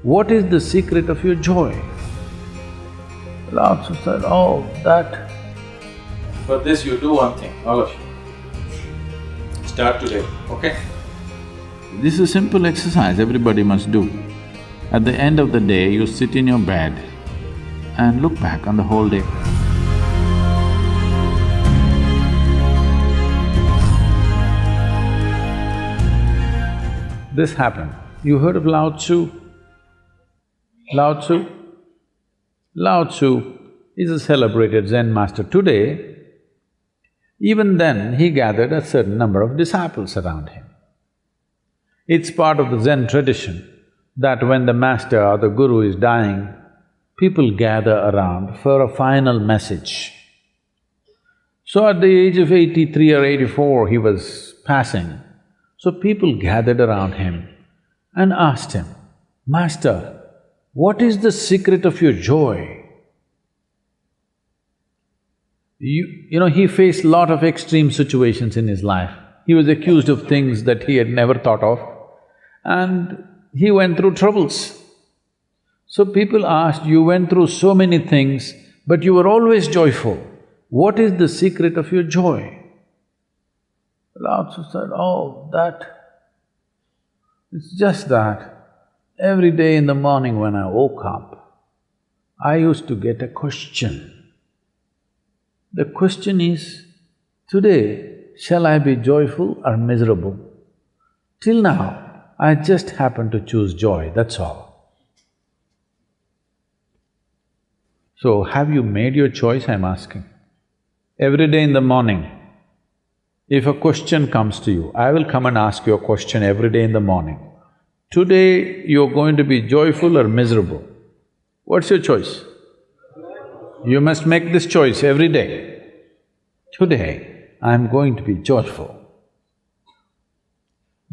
what is the secret of your joy? Lao Tzu said, oh, that… For this you do one thing, all of you. Start today, okay? This is a simple exercise everybody must do. At the end of the day, you sit in your bed and look back on the whole day. This happened. You heard of Lao Tzu? Lao Tzu? Lao Tzu is a celebrated Zen master today. Even then, he gathered a certain number of disciples around him. It's part of the Zen tradition that when the master or the guru is dying, people gather around for a final message. So at the age of 83 or 84, he was passing. So people gathered around him and asked him, Master, what is the secret of your joy? You know, he faced a lot of extreme situations in his life. He was accused of things that he had never thought of, and he went through troubles. So people asked, you went through so many things, but you were always joyful. What is the secret of your joy? Lao Tzu said, oh, it's just that every day in the morning when I woke up, I used to get a question. The question is, today, shall I be joyful or miserable? Till now, I just happened to choose joy, that's all. So, have you made your choice, I'm asking? Every day in the morning, if a question comes to you, I will come and ask you a question every day in the morning. Today, you're going to be joyful or miserable. What's your choice? You must make this choice every day. Today, I'm going to be joyful.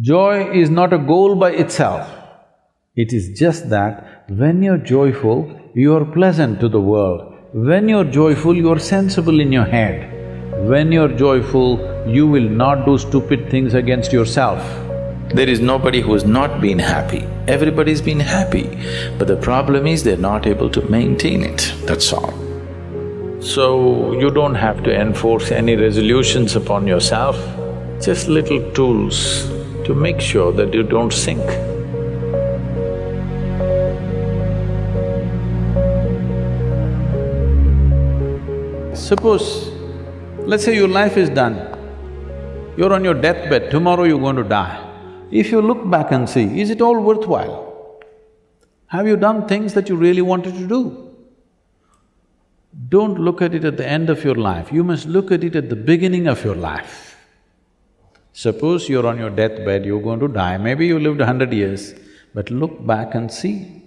Joy is not a goal by itself. It is just that when you're joyful, you're pleasant to the world. When you're joyful, you're sensible in your head. When you're joyful, you will not do stupid things against yourself. There is nobody who's not been happy. Everybody's been happy, but the problem is they're not able to maintain it, that's all. So, you don't have to enforce any resolutions upon yourself, just little tools to make sure that you don't sink. Suppose, let's say your life is done, you're on your deathbed, tomorrow you're going to die. If you look back and see, is it all worthwhile? Have you done things that you really wanted to do? Don't look at it at the end of your life, you must look at it at the beginning of your life. Suppose you're on your deathbed, you're going to die, maybe you lived 100 years, but look back and see,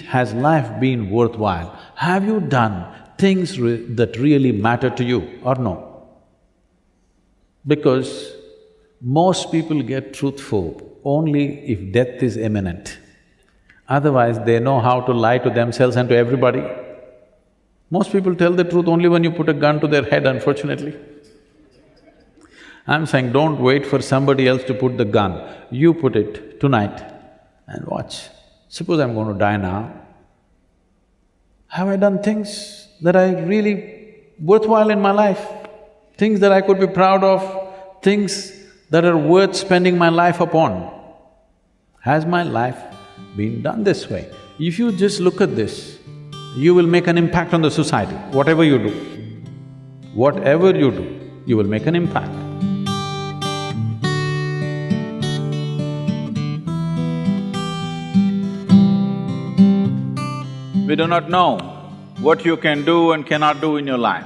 has life been worthwhile? Have you done things that really matter to you or no? Because most people get truthful only if death is imminent. Otherwise, they know how to lie to themselves and to everybody. Most people tell the truth only when you put a gun to their head, unfortunately. I'm saying don't wait for somebody else to put the gun, you put it tonight and watch. Suppose I'm going to die now. Have I done things that are really worthwhile in my life? Things that I could be proud of, things that are worth spending my life upon? Has my life been done this way? If you just look at this, you will make an impact on the society, whatever you do. Whatever you do, you will make an impact. We do not know what you can do and cannot do in your life.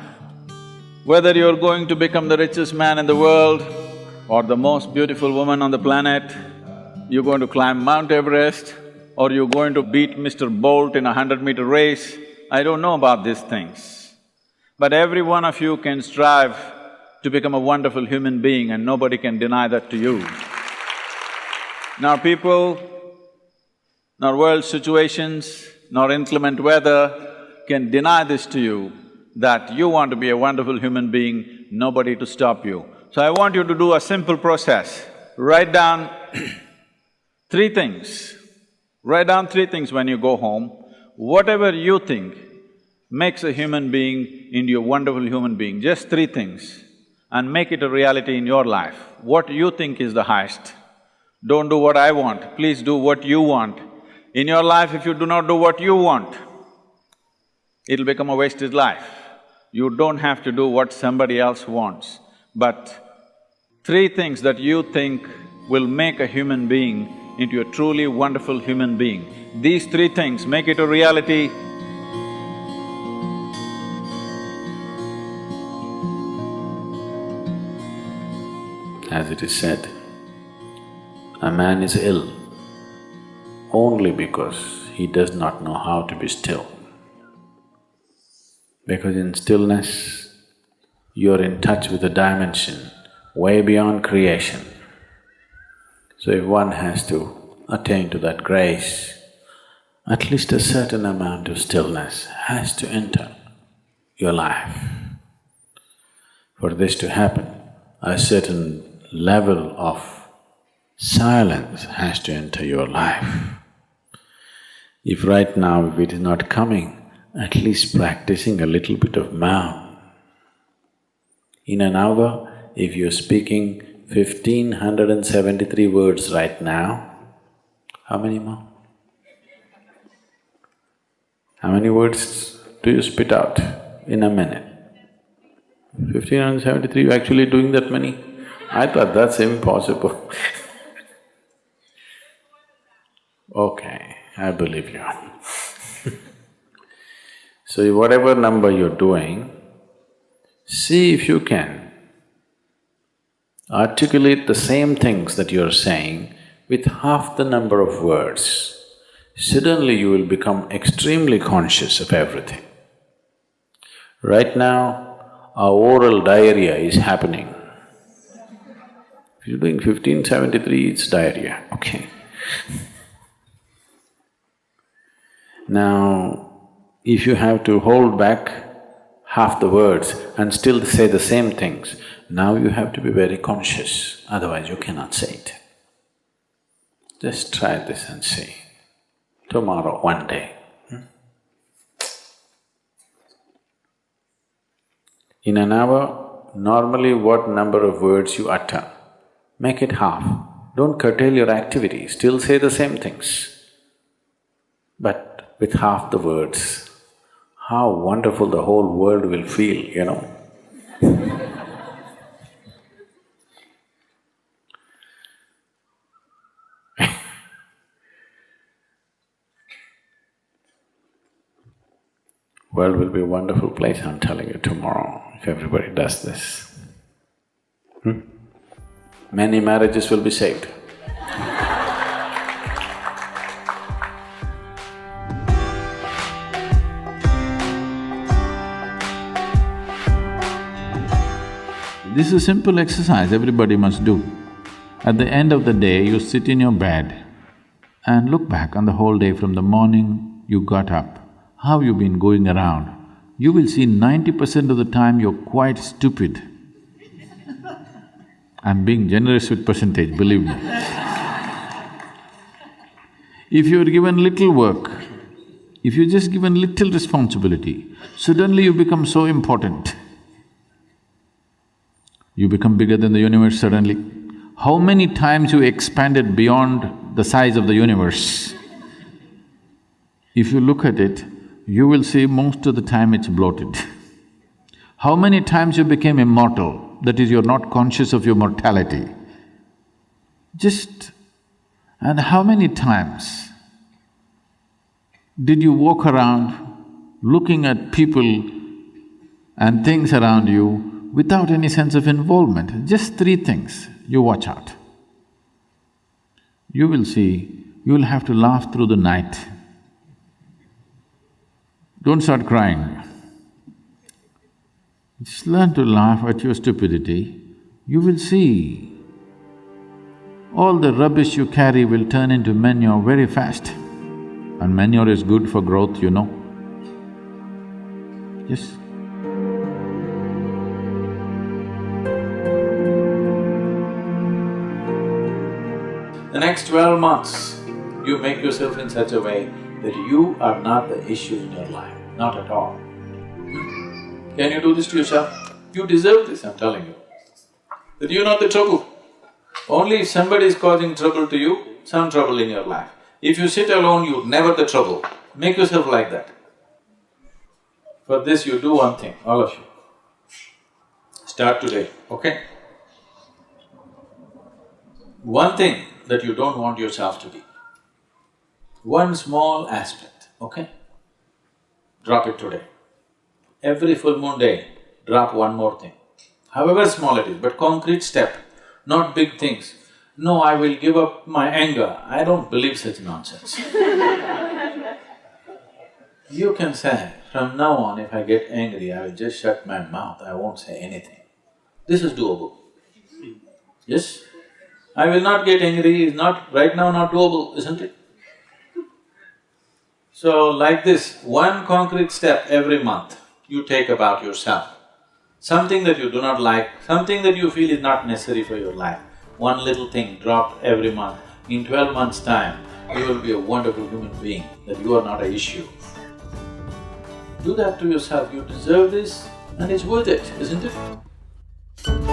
Whether you're going to become the richest man in the world or the most beautiful woman on the planet, you're going to climb Mount Everest, or you're going to beat Mr. Bolt in a 100-meter race, I don't know about these things. But every one of you can strive to become a wonderful human being and nobody can deny that to you. Nor people, nor world situations, nor inclement weather can deny this to you, that you want to be a wonderful human being, nobody to stop you. So I want you to do a simple process. Write down three things Write down three things when you go home. Whatever you think makes a human being into a wonderful human being, just three things, and make it a reality in your life. What you think is the highest. Don't do what I want, please do what you want. In your life, if you do not do what you want, it'll become a wasted life. You don't have to do what somebody else wants, but three things that you think will make a human being into a truly wonderful human being. These three things, make it a reality. As it is said, a man is ill only because he does not know how to be still. Because in stillness, you're in touch with a dimension way beyond creation. So if one has to attain to that grace, at least a certain amount of stillness has to enter your life. For this to happen, a certain level of silence has to enter your life. If right now, if it is not coming, at least practicing a little bit of mouth. In an hour, if you're speaking 1,573 words right now, how many more? How many words do you spit out in a minute? 1,573, you're actually doing that many? I thought that's impossible. Okay, I believe you. So whatever number you're doing, see if you can articulate the same things that you're saying with half the number of words. Suddenly you will become extremely conscious of everything. Right now, our oral diarrhea is happening. If you're doing 1573, it's diarrhea, okay. Now, if you have to hold back half the words and still say the same things, now you have to be very conscious, otherwise you cannot say it. Just try this and see. Tomorrow, one day. In an hour, normally what number of words you utter, make it half. Don't curtail your activity, still say the same things, but with half the words. How wonderful the whole world will feel, you know. World will be a wonderful place, I'm telling you, tomorrow, if everybody does this. Many marriages will be saved. This is a simple exercise everybody must do. At the end of the day, you sit in your bed and look back on the whole day from the morning you got up, how you've been going around. You will see 90% of the time you're quite stupid. I'm being generous with percentage, believe me. If you're given little work, if you're just given little responsibility, suddenly you become so important. You become bigger than the universe suddenly. How many times you expanded beyond the size of the universe? If you look at it, you will see most of the time it's bloated. How many times you became immortal, that is, you're not conscious of your mortality. And how many times did you walk around looking at people and things around you without any sense of involvement? Just three things, you watch out. You will see, you will have to laugh through the night. Don't start crying. Just learn to laugh at your stupidity. You will see, all the rubbish you carry will turn into manure very fast. And manure is good for growth, you know. Yes. The next 12 months, You make yourself in such a way that you are not the issue in your life, not at all. Can you do this to yourself? You deserve this, I'm telling you. That you're not the trouble. Only if somebody is causing trouble to you, some trouble in your life. If you sit alone, you're never the trouble. Make yourself like that. For this you do one thing, all of you. Start today, okay? One thing that you don't want yourself to be. One small aspect, okay? Drop it today. Every full moon day, drop one more thing. However small it is, but concrete step, not big things. No, I will give up my anger. I don't believe such nonsense. You can say, from now on if I get angry, I will just shut my mouth, I won't say anything. This is doable. Yes? I will not get angry is not… right now not doable, isn't it? So like this, one concrete step every month you take about yourself. Something that you do not like, something that you feel is not necessary for your life, one little thing dropped every month. In 12 months' time, you will be a wonderful human being, that you are not an issue. Do that to yourself, you deserve this and it's worth it, isn't it?